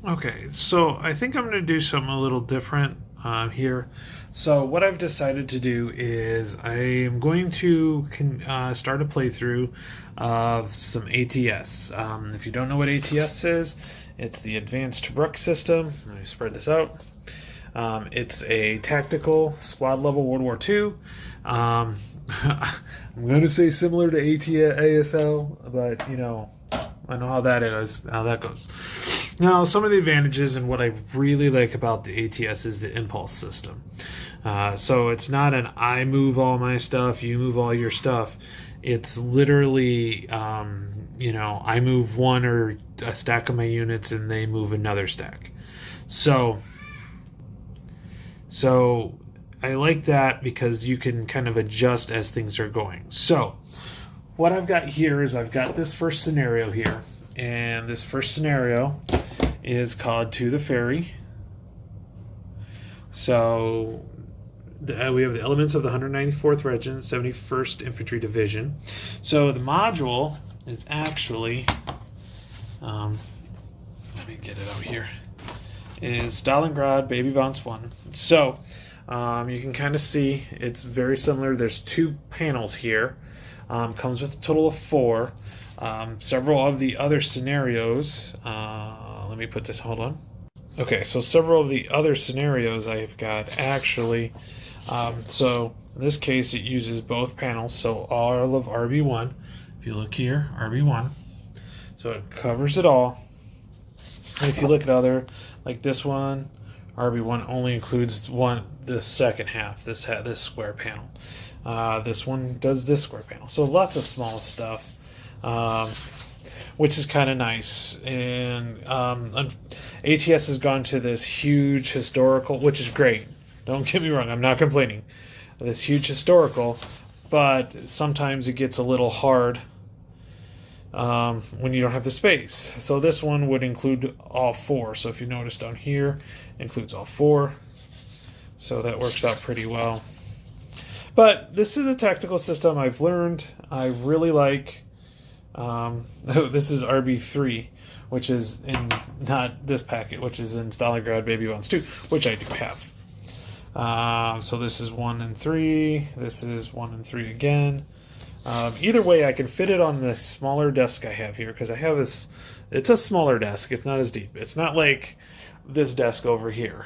Okay, so I think I'm going to do something a little different here. So what I've decided to do is I am going to start a playthrough of some ATS. If you don't know what ATS is, it's the Advanced Ruck System. Let me spread this out. It's a tactical squad level World War II. I'm going to say similar to ASL, but you know, I know how that is, how that goes. Now, some of the advantages and what I really like about the ATS is the impulse system. So it's not an I move all my stuff, you move all your stuff. It's literally, I move one or a stack of my units and they move another stack. So, so I like that because you can kind of adjust as things are going. So, what I've got here is I've got this first scenario here, and this first scenario is called To the Ferry. So we have the elements of the 194th Regiment, 71st Infantry Division. So the module is actually, let me get it out here, is Stalingrad Baby Bounce 1. So you can kind of see it's very similar. There's two panels here. Comes with a total of 4. Several of the other scenarios, let me put this, hold on. Okay, so several of the other scenarios I've got actually, so in this case it uses both panels, so all of RB1. If you look here, RB1, so it covers it all. And if you look at other, like this one, RB1 only includes the second half, this square panel. This one does this square panel. So lots of small stuff, which is kind of nice. And ATS has gone to this huge historical, which is great. Don't get me wrong, I'm not complaining. This huge historical, but sometimes it gets a little hard when you don't have the space. So this one would include all 4. So if you notice down here, it includes all 4. So that works out pretty well. But this is a tactical system I've learned. I really like. This is RB3, which is in not this packet, which is in Stalingrad Baby Bounce 2, which I do have. So this is 1 and 3. This is 1 and 3 again. Either way, I can fit it on the smaller desk I have here because I have this. It's a smaller desk. It's not as deep. It's not like this desk over here.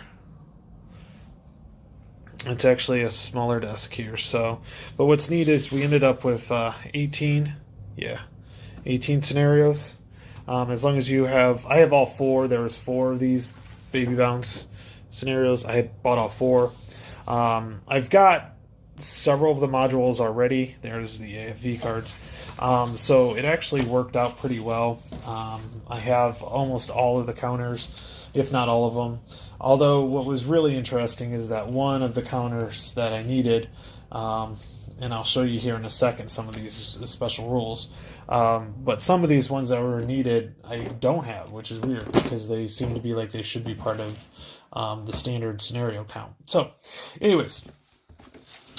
It's actually a smaller desk here. So, but what's neat is we ended up with 18 scenarios. As long as you have, I have all 4. There was 4 of these Baby Bounce scenarios. I had bought all 4. I've got several of the modules already. There's the AFV cards. So it actually worked out pretty well. I have almost all of the counters, if not all of them. Although what was really interesting is that one of the counters that I needed, and I'll show you here in a second some of these special rules, but some of these ones that were needed I don't have, which is weird because they seem to be like they should be part of the standard scenario count. So anyways,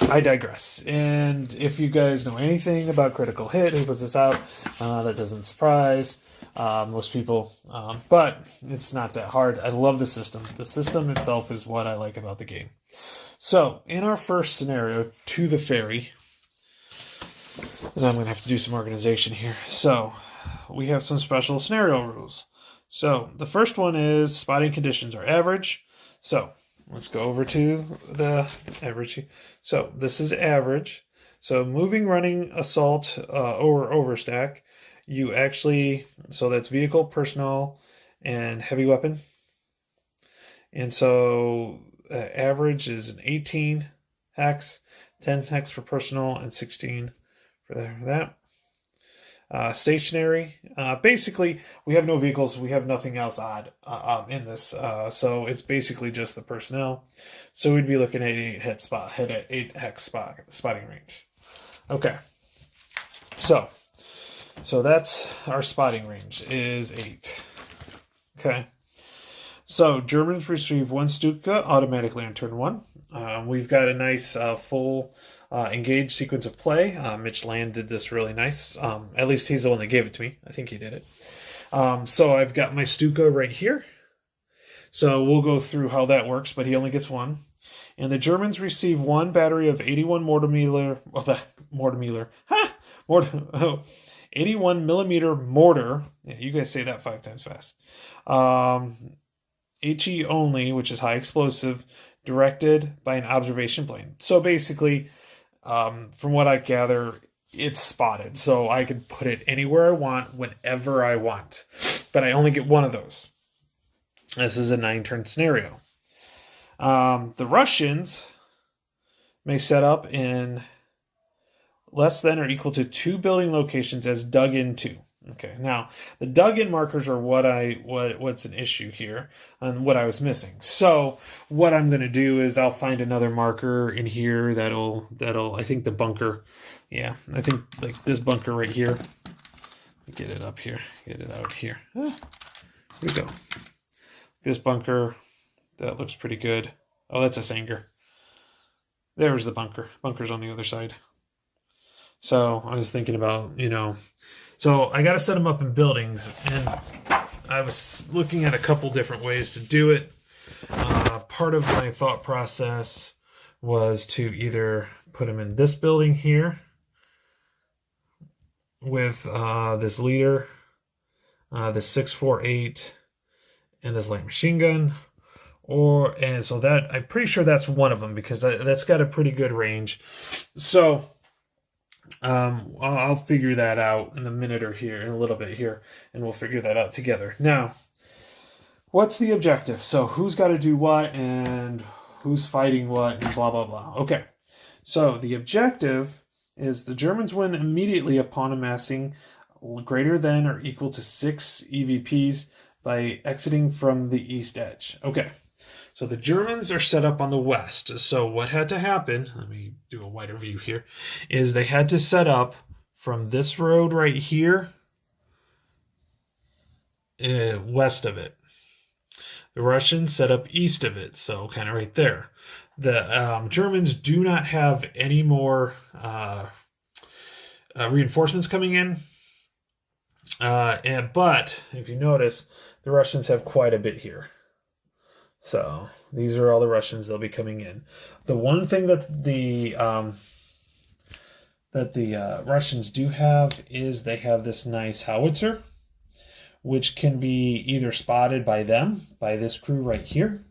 I digress. And if you guys know anything about Critical Hit, who puts this out, that doesn't surprise most people. But it's not that hard. I love the system. The system itself is what I like about the game. So, in our first scenario, To the Ferry, and I'm going to have to do some organization here. So, we have some special scenario rules. So, the first one is spotting conditions are average. So, let's go over to the average. So this is average. So moving, running, assault, or overstack, you actually, so that's vehicle, personnel, and heavy weapon. And so average is an 18 hex, 10 hex for personnel, and 16 for that. Stationary. Basically, we have no vehicles. We have nothing else odd in this. So it's basically just the personnel. So we'd be looking at 8 hex spotting range. Okay. So that's our spotting range is 8. Okay. So Germans receive 1 Stuka automatically on turn 1. We've got a nice full engaged sequence of play. Mitch Land did this really nice. At least he's the one that gave it to me. I think he did it. So I've got my Stuka right here. So we'll go through how that works, but he only gets one. And the Germans receive one battery of 81 mortar, 81 millimeter mortar. Yeah, you guys say that 5 times fast. HE only, which is high explosive, directed by an observation plane. So basically, from what I gather, it's spotted. So I could put it anywhere I want, whenever I want. But I only get one of those. This is a 9-turn scenario. The Russians may set up in less than or equal to 2 building locations as dug into. Okay, now the dug in markers are what's an issue here and what I was missing. So what I'm going to do is I'll find another marker in here that'll I think the bunker. Yeah, I think like this bunker right here. Get it up here. Get it out here. Here we go. This bunker, that looks pretty good. Oh, that's a Sanger. There's the bunker. Bunker's on the other side. So I was thinking about, so I got to set them up in buildings, and I was looking at a couple different ways to do it. Part of my thought process was to either put them in this building here with this leader, this 648, and this light machine gun, and so that I'm pretty sure that's one of them because that's got a pretty good range. So I'll figure that out in a minute or here, in a little bit here, and we'll figure that out together. Now, what's the objective? So who's got to do what and who's fighting what and blah, blah, blah. Okay, so the objective is the Germans win immediately upon amassing greater than or equal to 6 EVPs by exiting from the east edge. Okay, so the Germans are set up on the west. So what had to happen, let me do a wider view here, is they had to set up from this road right here, west of it. The Russians set up east of it, so kind of right there. The Germans do not have any more reinforcements coming in, but if you notice, the Russians have quite a bit here. So these are all the Russians that'll be coming in. The one thing that the Russians do have is they have this nice howitzer, which can be either spotted by them, by this crew right here,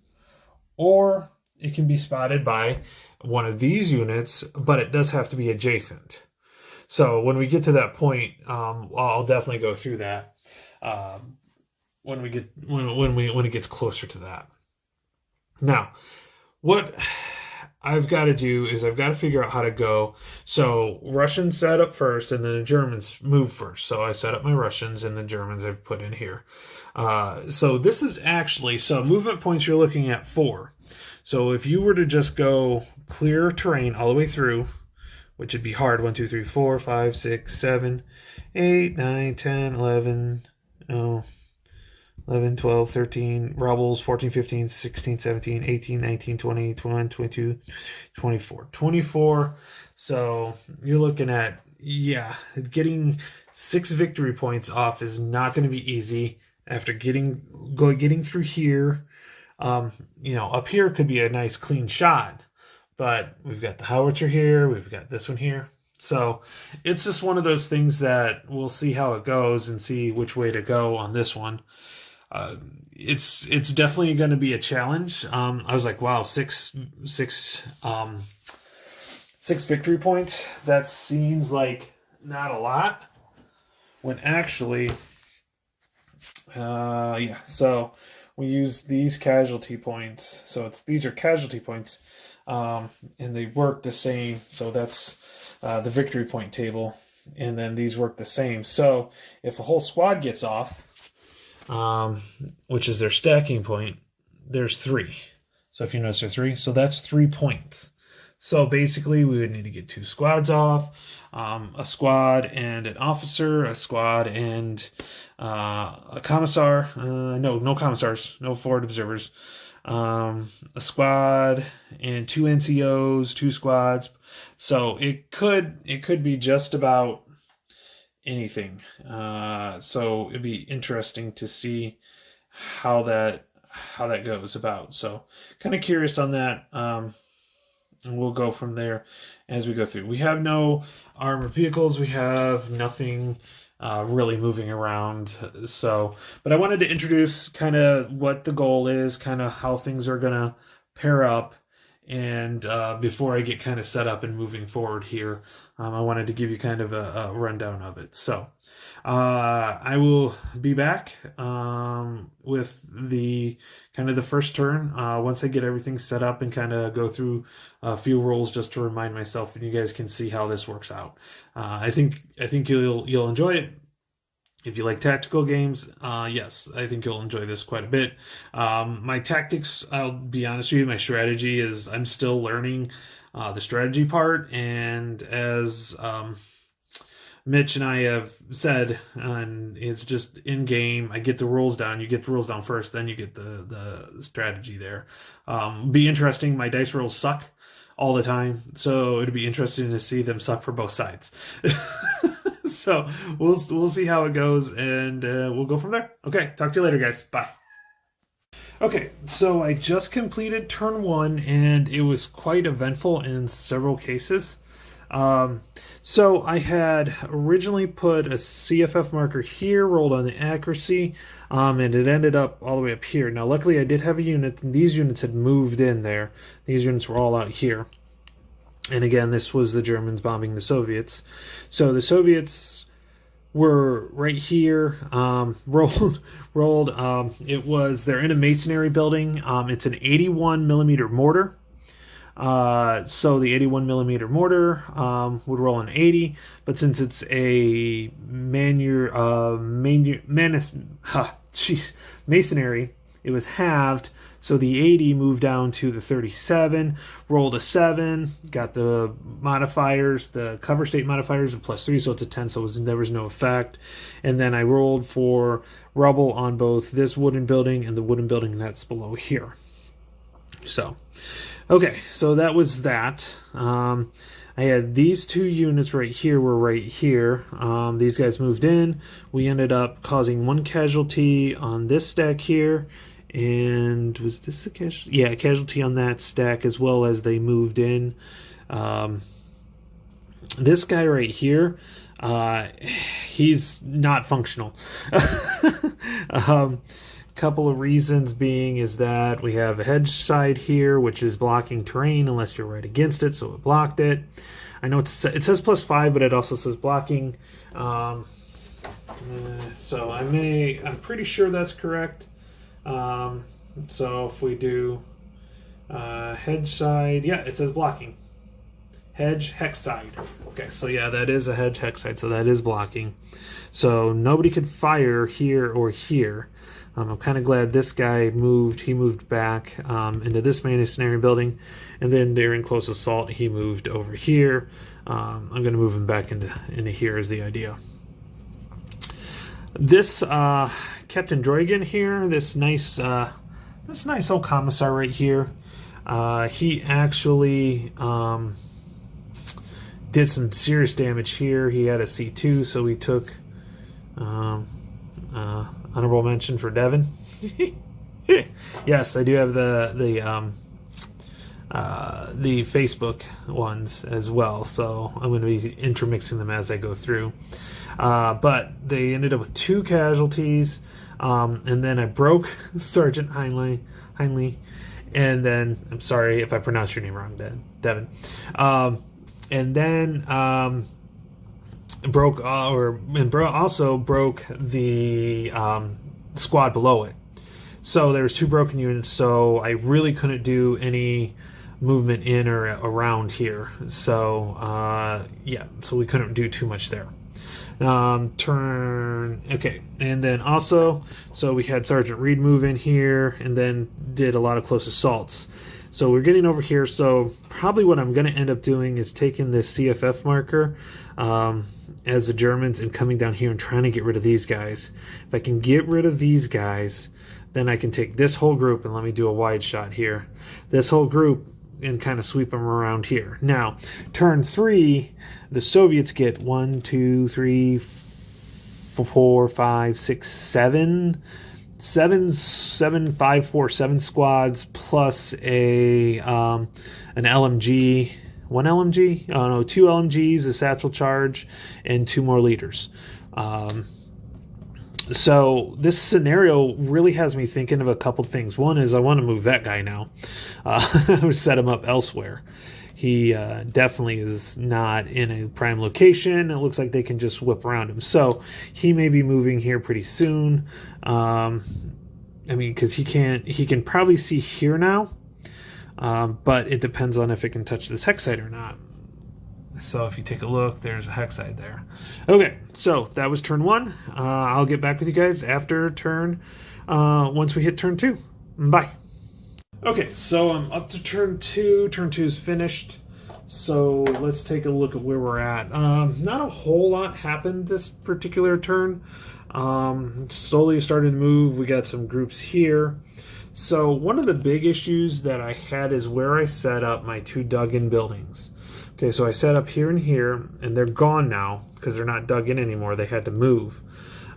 or it can be spotted by one of these units, but it does have to be adjacent. So when we get to that point, I'll definitely go through that when it gets closer to that. Now, what I've got to do is I've got to figure out how to go. So Russians set up first, and then the Germans move first. So I set up my Russians, and the Germans I've put in here. So this is actually, so movement points you're looking at 4. So if you were to just go clear terrain all the way through, which would be hard, 1, 2, 3, 4, 5, 6, 7, 8, 9, 10, 11, 11, 12, 13, rebels, 14, 15, 16, 17, 18, 19, 20, 21, 22, 24. 24. So you're looking at, getting 6 victory points off is not going to be easy after getting through here. Up here could be a nice clean shot, but we've got the howitzer here, we've got this one here. So it's just one of those things that we'll see how it goes and see which way to go on this one. It's definitely going to be a challenge. I was like, wow, six victory points. That seems like not a lot, when actually, So we use these casualty points. So these are casualty points, and they work the same. So that's the victory point table, and then these work the same. So if a whole squad gets off, which is their stacking point, there's 3. So if you notice, there's 3. So that's 3 points. So basically, we would need to get 2 squads off, a squad and an officer, a squad and a commissar. No commissars, no forward observers. A squad and 2 NCOs, 2 squads. So it could be just about anything. So it'd be interesting to see how that how that goes about. So kind of curious on that. And we'll go from there as we go through. We have no armored vehicles. We have nothing really moving around. So, but I wanted to introduce kind of what the goal is, kind of how things are going to pair up. And before I get kind of set up and moving forward here, I wanted to give you kind of a rundown of it. So I will be back with the kind of the first turn once I get everything set up and kind of go through a few rules just to remind myself, and you guys can see how this works out. I think you'll enjoy it. If you like tactical games, yes, I think you'll enjoy this quite a bit. My tactics, I'll be honest with you, my strategy is I'm still learning the strategy part. And as Mitch and I have said, and it's just in game, I get the rules down. You get the rules down first, then you get the strategy there. Be interesting. My dice rolls suck all the time, so it'd be interesting to see them suck for both sides. So we'll see how it goes, and we'll go from there. Okay, talk to you later, guys. Bye. Okay, so I just completed turn 1, and it was quite eventful in several cases. So I had originally put a CFF marker here, rolled on the accuracy, and it ended up all the way up here. Now, luckily, I did have a unit, and these units had moved in there. These units were all out here. And again, this was the Germans bombing the Soviets. So the Soviets were right here, rolled. They're in a masonry building. It's an 81 millimeter mortar. So the 81 millimeter mortar would roll an 80, but since it's a masonry, it was halved. So the 80 moved down to the 37, rolled a 7, got the modifiers, the cover state modifiers of +3, so it's a 10, so there was no effect. And then I rolled for rubble on both this wooden building and the wooden building that's below here. So, okay, so that was that. I had these two units right here were right here. These guys moved in. We ended up causing 1 casualty on this stack here. And was this a casualty? Yeah, a casualty on that stack, as well as they moved in. This guy right here, he's not functional. Couple of reasons being is that we have a hedge side here, which is blocking terrain unless you're right against it, so it blocked it. I know it says +5, but it also says blocking. So I'm pretty sure that's correct. So if we do hedge side, yeah, it says blocking. Hedge hex side. Okay, so yeah, that is a hedge hex side, so that is blocking. So nobody could fire here or here. I'm kind of glad this guy moved. He moved back into this masonry building, and then during close assault, he moved over here. I'm going to move him back into here is the idea. This Captain Droigan here, this nice old commissar right here, he actually did some serious damage here. He had a C2, so we took honorable mention for Devin. Yes, I do have the Facebook ones as well, so I'm going to be intermixing them as I go through. But they ended up with 2 casualties, and then I broke Sergeant Heinley, and then I'm sorry if I pronounced your name wrong, Devin. And then also broke the squad below it. So there was 2 broken units, so I really couldn't do any movement in or around here. So yeah, so we couldn't do too much there. Okay, and then also, so we had Sergeant Reed move in here, and then did a lot of close assaults. So we're getting over here, so probably what I'm going to end up doing is taking this CFF marker as the Germans and coming down here and trying to get rid of these guys. If I can get rid of these guys, then I can take this whole group, and let me do a wide shot here, this whole group, and kind of sweep them around here. Now, turn 3, the Soviets get 1, 2, 3, 4, 5, 6, 7 seven 547 squads plus an LMG, one LMG, oh no, two LMGs, a satchel charge, and two more leaders. So this scenario really has me thinking of a couple things. One is I want to move that guy now. I would set him up elsewhere. He definitely is not in a prime location. It looks like they can just whip around him. So he may be moving here pretty soon. I mean, because he can probably see here now. But it depends on if it can touch this hex site or not. So if you take a look, there's a hex site there. Okay, so that was turn 1. I'll get back with you guys after once we hit turn 2. Bye. Okay, so I'm up to turn 2. Turn 2 is finished. So let's take a look at where we're at. Not a whole lot happened this particular turn. Slowly started to move. We got some groups here. So one of the big issues that I had is where I set up my 2 dug-in buildings. Okay, so I set up here and here, and they're gone now because they're not dug in anymore. They had to move.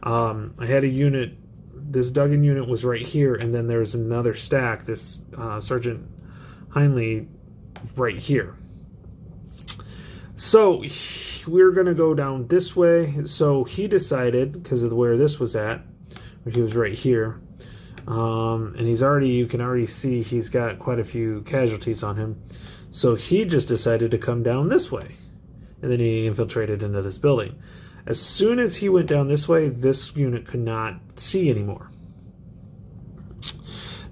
I had a unit. This dug-in unit was right here, and then there's another stack, this Sergeant Heinley right here. So we're going to go down this way. So he decided, because of where this was at, he was right here, and you can already see he's got quite a few casualties on him. So he just decided to come down this way, and then he infiltrated into this building. As soon as he went down this way, this unit could not see anymore.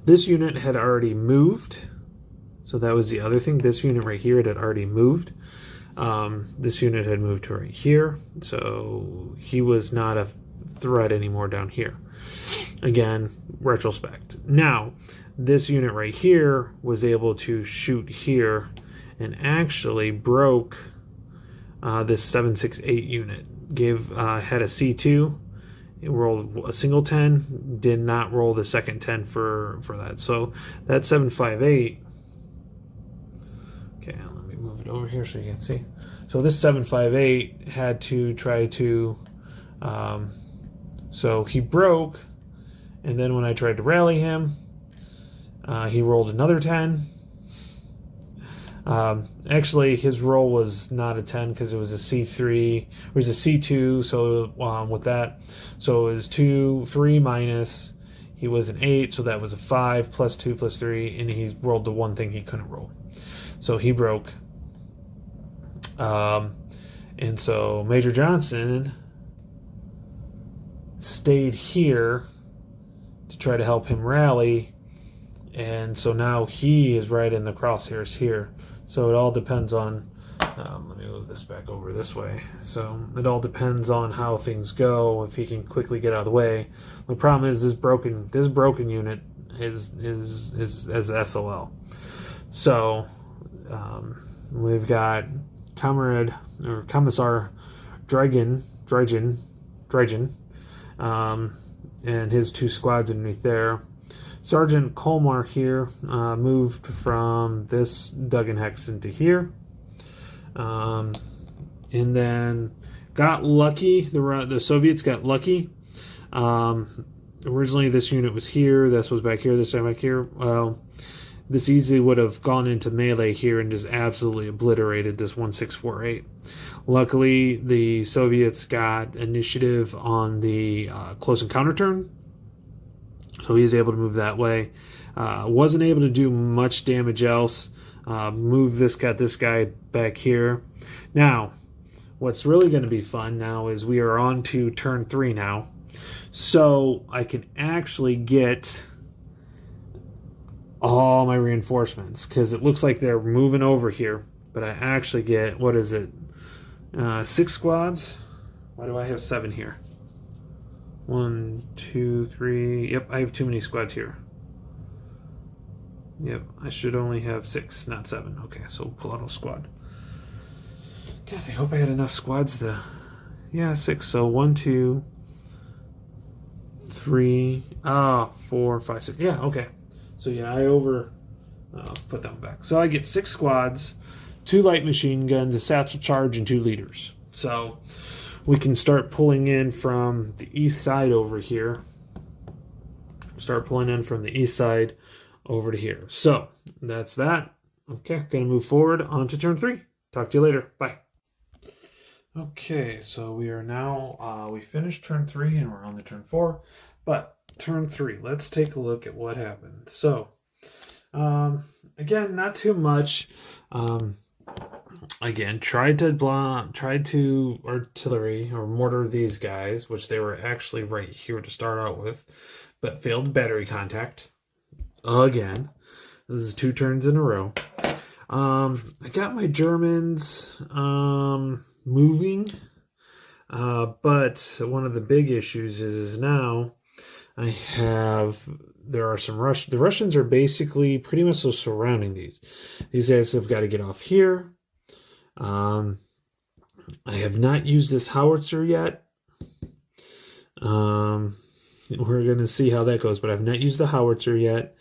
This unit had already moved, so that was the other thing. This unit right here had already moved. This unit had moved to right here, so he was not a threat anymore down here. Again, retrospect. Now, this unit right here was able to shoot here and actually broke this 768 unit. Had a C2, it rolled a single 10, did not roll the second 10 for that. So that 758, okay, let me move it over here so you can see. So this 758 had to try to, so he broke, and then when I tried to rally him, he rolled another 10. Actually, his roll was not a 10 because it was a C3. It was a C2, so with that, so it was 2, 3 minus. He was an 8, so that was a 5 plus 2 plus 3, and he rolled the one thing he couldn't roll. So he broke. And so Major Johnson stayed here to try to help him rally. And so now he is right in the crosshairs here. So it all depends on, let me move this back over this way. So it all depends on how things go, if he can quickly get out of the way. The problem is this broken unit is as SOL. So we've got Commissar Drygen, and his 2 squads underneath there. Sergeant Colmar here moved from this dug-in hex into here, and then got lucky. The Soviets got lucky. Originally, this unit was here. This was back here. This time back here. Well, this easily would have gone into melee here and just absolutely obliterated this 1648. Luckily, the Soviets got initiative on the close encounter turn. So he's able to move that way. Wasn't able to do much damage else. Got this guy back here. Now, what's really going to be fun now is we are on to turn 3 now. So I can actually get all my reinforcements because it looks like they're moving over here. But I actually get, 6 squads? Why do I have 7 here? 1, 2, 3. Yep, I have too many squads here. Yep, I should only have 6, not 7. Okay, so pull out a squad. God, I hope I had enough squads to... Yeah, 6. So 1, 2, 3, 4, 5, 6. Yeah, okay. So yeah, I put that one back. So I get 6 squads, 2 light machine guns, a satchel charge, and 2 leaders. So we can start pulling in from the east side over here. start pulling in from the east side over to here. So that's that. Okay, gonna move forward on to turn 3. Talk to you later. Bye. Okay, so we are now, we finished turn 3 and we're on to turn 4. But turn 3, let's take a look at what happened. So, again, not too much. Again, tried to artillery or mortar these guys, which they were actually right here to start out with, but failed battery contact. Again, this is 2 turns in a row. I got my Germans moving, but one of the big issues is now there are some the Russians are basically pretty much surrounding these. These guys have got to get off here. I have not used this howitzer yet. We're going to see how that goes, but I've not used the howitzer yet.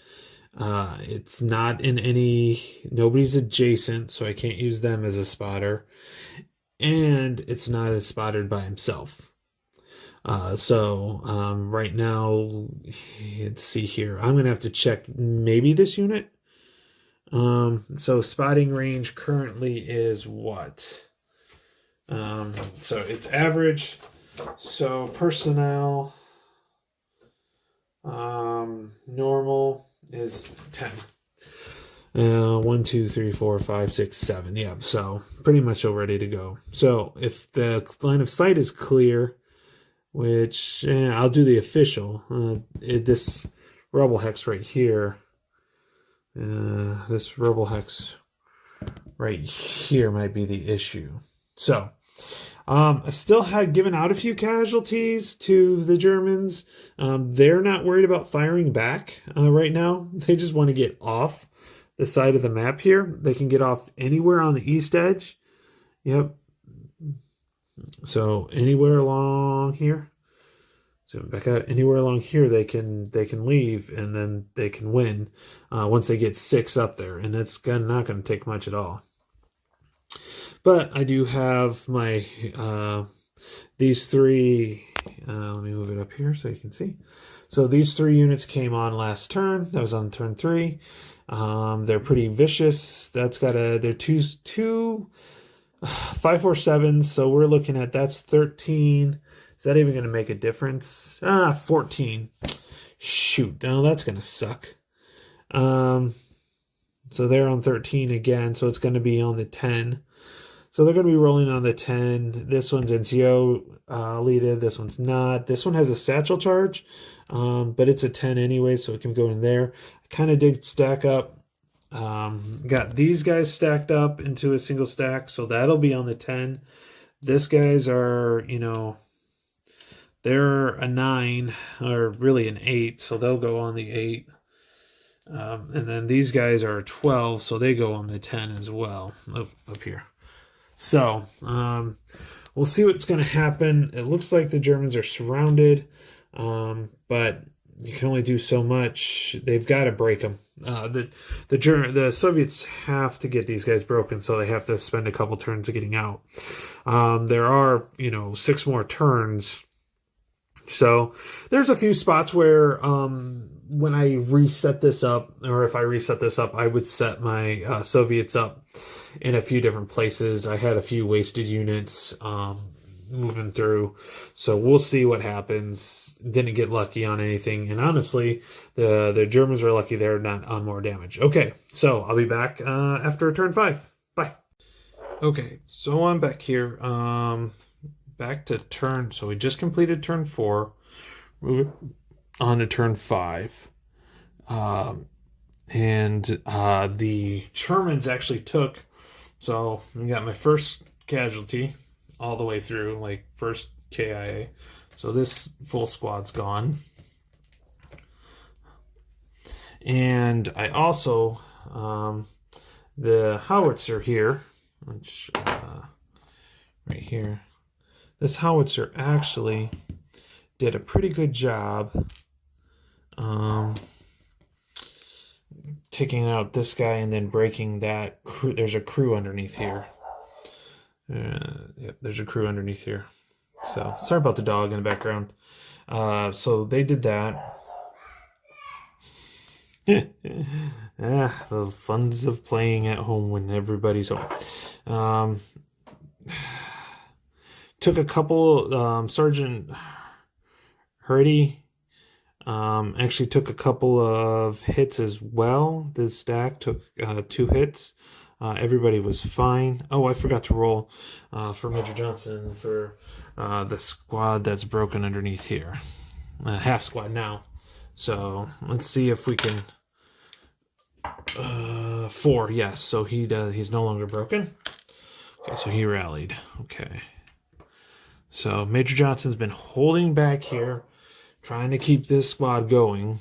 It's not in nobody's adjacent, so I can't use them as a spotter. And it's not as spotted by himself. Right now, let's see here. I'm going to have to check maybe this unit. So spotting range currently is what? So it's average. So personnel, normal is 10. 1, 2, 3, 4, 5, 6, 7. Yeah, so pretty much all ready to go. So if the line of sight is clear, which I'll do the official. This rebel hex right here. This rebel hex right here might be the issue. So I still had given out a few casualties to the Germans. They're not worried about firing back right now. They just want to get off the side of the map here. They can get off anywhere on the east edge. Yep. So anywhere along here. So back out anywhere along here, they can leave and then they can win once they get 6 up there, and that's not going to take much at all. But I do have my these 3. Let me move it up here so you can see. So these 3 units came on last turn. That was on turn 3. They're pretty vicious. They're 2 547s. So we're looking at that's 13. Is that even going to make a difference? 14. Shoot, now that's going to suck. So they're on 13 again, so it's going to be on the 10. So they're going to be rolling on the 10. This one's NCO leaded. This one's not. This one has a satchel charge, but it's a 10 anyway, so it can go in there. I kind of did stack up. Got these guys stacked up into a single stack, so that'll be on the 10. This guys are, they're a 9, or really an 8, so they'll go on the 8. And then these guys are 12, so they go on the 10 as well, up here. So, we'll see what's going to happen. It looks like the Germans are surrounded, but you can only do so much. They've got to break them. The Soviets have to get these guys broken, so they have to spend a couple turns getting out. There are, 6 more turns. So there's a few spots where when I reset this up, or if I reset this up, I would set my Soviets up in a few different places. I had a few wasted units moving through, so we'll see what happens. Didn't get lucky on anything, and honestly, the Germans are lucky they're not on more damage. Okay, so I'll be back after turn 5. Bye. Okay, so I'm back here. Back to turn. So we just completed turn 4. Moving on to turn 5. And the Germans actually took. So I got my first casualty all the way through, like first KIA. So this full squad's gone. And I also, the howitzer here, which right here, this howitzer actually did a pretty good job taking out this guy and then breaking that crew. There's a crew underneath here. Yep, there's a crew underneath here. So sorry about the dog in the background. So they did that. The funs of playing at home when everybody's home. Um, took a couple, Sergeant Hurdy actually took a couple of hits as well. This stack took 2 hits. Everybody was fine. Oh, I forgot to roll for Major Johnson for the squad that's broken underneath here. Half squad now. So let's see if we can. 4, yes. So he's no longer broken. Okay, so he rallied. Okay. So Major Johnson's been holding back here, trying to keep this squad going.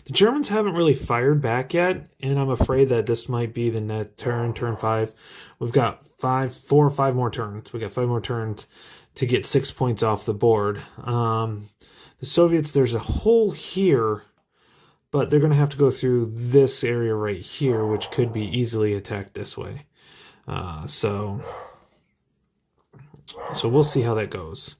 The Germans haven't really fired back yet, and I'm afraid that this might be the net turn 5. We've got 4 or 5 more turns. We got 5 more turns to get 6 points off the board. The Soviets, there's a hole here, but they're going to have to go through this area right here, which could be easily attacked this way. So we'll see how that goes.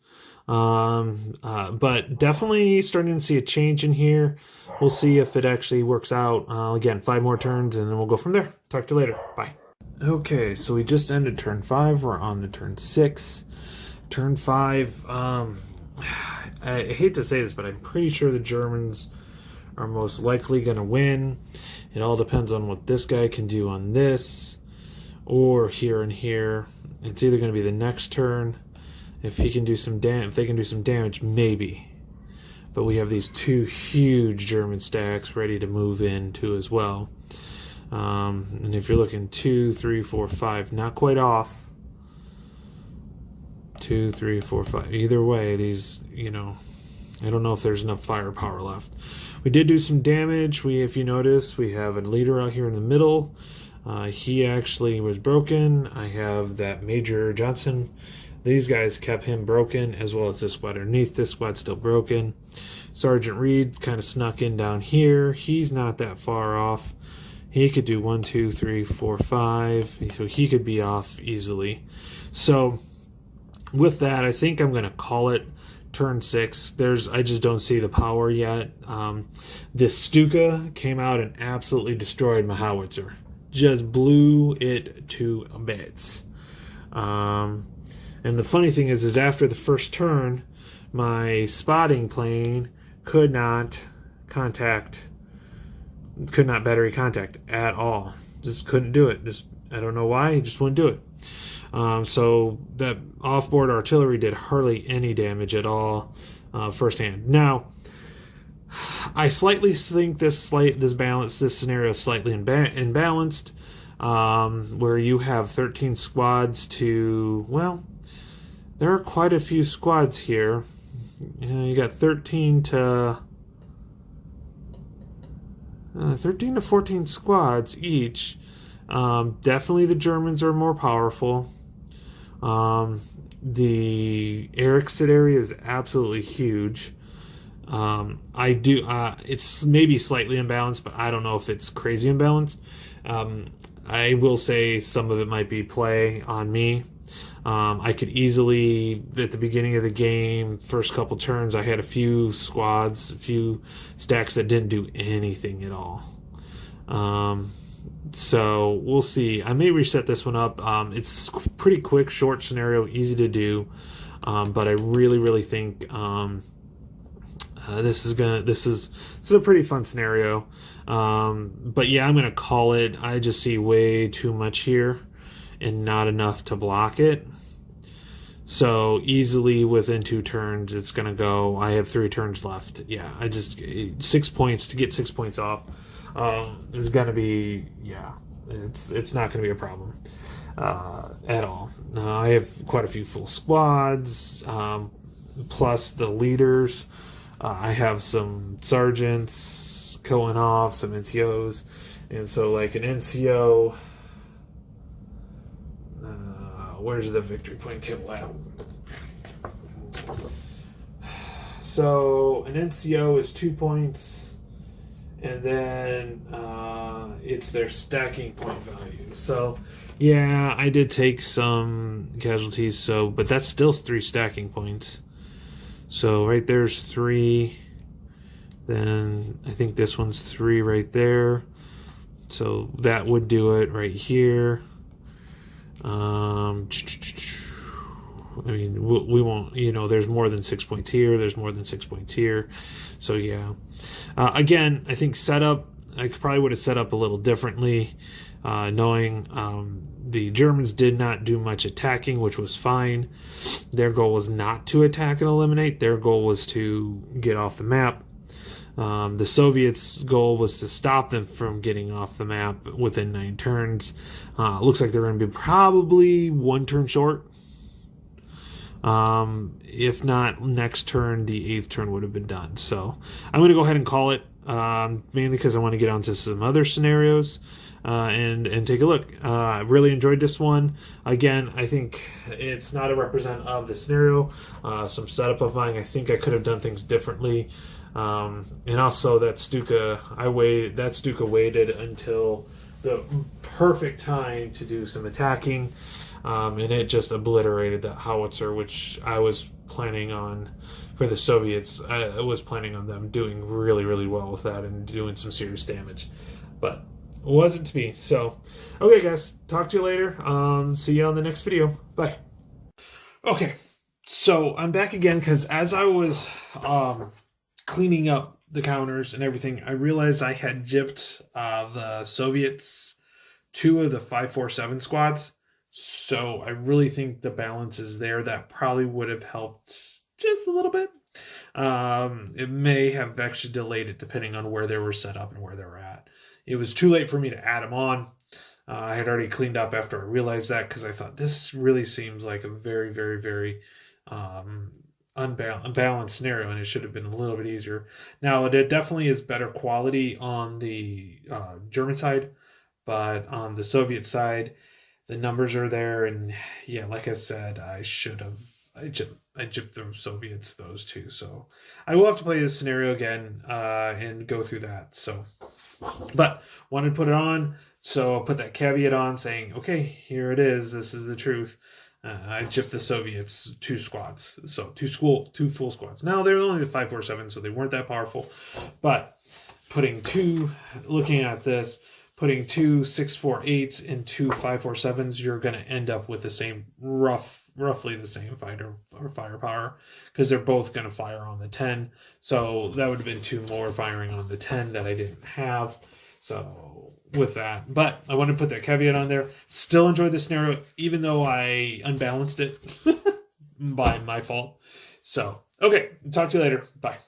But definitely starting to see a change in here. We'll see if it actually works out. Again, 5 more turns, and then we'll go from there. Talk to you later. Bye. Okay, so we just ended turn 5. We're on to turn 6. Turn 5, I hate to say this, but I'm pretty sure the Germans are most likely going to win. It all depends on what this guy can do on this, or here and here. It's either going to be the next turn. If he can do some if they can do some damage, maybe. But we have these 2 huge German stacks ready to move into as well. And if you're looking 2, 3, 4, 5, not quite off. 2, 3, 4, 5. Either way, these, I don't know if there's enough firepower left. We did do some damage. If you notice, we have a leader out here in the middle. He actually was broken. I have that Major Johnson. These guys kept him broken, as well as this squad underneath. This squad's still broken. Sergeant Reed kind of snuck in down here. He's not that far off. He could do 1, 2, 3, 4, 5. So he could be off easily. So with that, I think I'm going to call it turn 6. I just don't see the power yet. This Stuka came out and absolutely destroyed my howitzer. Just blew it to bits. And the funny thing is after the first turn, my spotting plane could not battery contact at all. Just couldn't do it. I don't know why, he just wouldn't do it. So that offboard artillery did hardly any damage at all firsthand. Now, I slightly think this scenario is slightly imbalanced, where you have 13 squads to, well, there are quite a few squads here. You got 13 to 14 squads each. Definitely the Germans are more powerful. The Erikson area is absolutely huge. It's maybe slightly imbalanced, but I don't know if it's crazy imbalanced. I will say some of it might be play on me. I could easily, at the beginning of the game, first couple turns, I had a few squads, a few stacks that didn't do anything at all. So we'll see. I may reset this one up. It's pretty quick, short scenario, easy to do. But I really think this is a pretty fun scenario. But yeah, I'm gonna call it. I just see way too much here and not enough to block it. So easily within 2 turns, it's gonna go. I have 3 turns left. Yeah, 6 points to get 6 points off is gonna be, yeah. It's not gonna be a problem at all. I have quite a few full squads, plus the leaders. I have some sergeants going off, some NCOs, and so like an NCO. Where's the victory point table at? So an NCO is 2 points, and then it's their stacking point value. So yeah, I did take some casualties, but that's still 3 stacking points. So right there's 3. Then I think this one's 3 right there. So that would do it right here. I mean, we won't, there's more than 6 points here. There's more than 6 points here. So, yeah. Again, I think setup, I probably would have set up a little differently, knowing the Germans did not do much attacking, which was fine. Their goal was not to attack and eliminate. Their goal was to get off the map. The Soviets' goal was to stop them from getting off the map within 9 turns. Looks like they're going to be probably 1 turn short. If not, next turn, the 8th turn would have been done. So I'm going to go ahead and call it, mainly because I want to get onto some other scenarios and take a look. I really enjoyed this one. Again, I think it's not a representative of the scenario. Some setup of mine, I think I could have done things differently. And also that Stuka, Stuka waited until the perfect time to do some attacking, and it just obliterated that howitzer, which I was planning on for the Soviets. I was planning on them doing really, really well with that and doing some serious damage, but it wasn't to be. So, okay, guys, talk to you later. See you on the next video. Bye. Okay, so I'm back again because as I was cleaning up the counters and everything, I realized I had gypped the Soviets 2 of the 547 squads. So I really think the balance is there. That probably would have helped just a little bit. It may have actually delayed it depending on where they were set up and where they were at. It was too late for me to add them on. I had already cleaned up after I realized that because I thought this really seems like a very, very, very unbalanced scenario, and it should have been a little bit easier. Now, it definitely is better quality on the German side, but on the Soviet side, the numbers are there, and yeah, like I said, I gypped the Soviets, those 2. So I will have to play this scenario again and go through that. So, but wanted to put it on, so I'll put that caveat on saying, okay, here it is. This is the truth. I gypped the Soviets 2 squads, so 2 full squads. Now they're only the 547, so they weren't that powerful. But looking at this, putting 2 648s and 2 547s, you're going to end up with the same roughly the same firepower, because they're both going to fire on the 10. So that would have been 2 more firing on the 10 that I didn't have. So with that, but I want to put that caveat on there. Still enjoy the scenario, even though I unbalanced it by my fault. So, okay, talk to you later. Bye.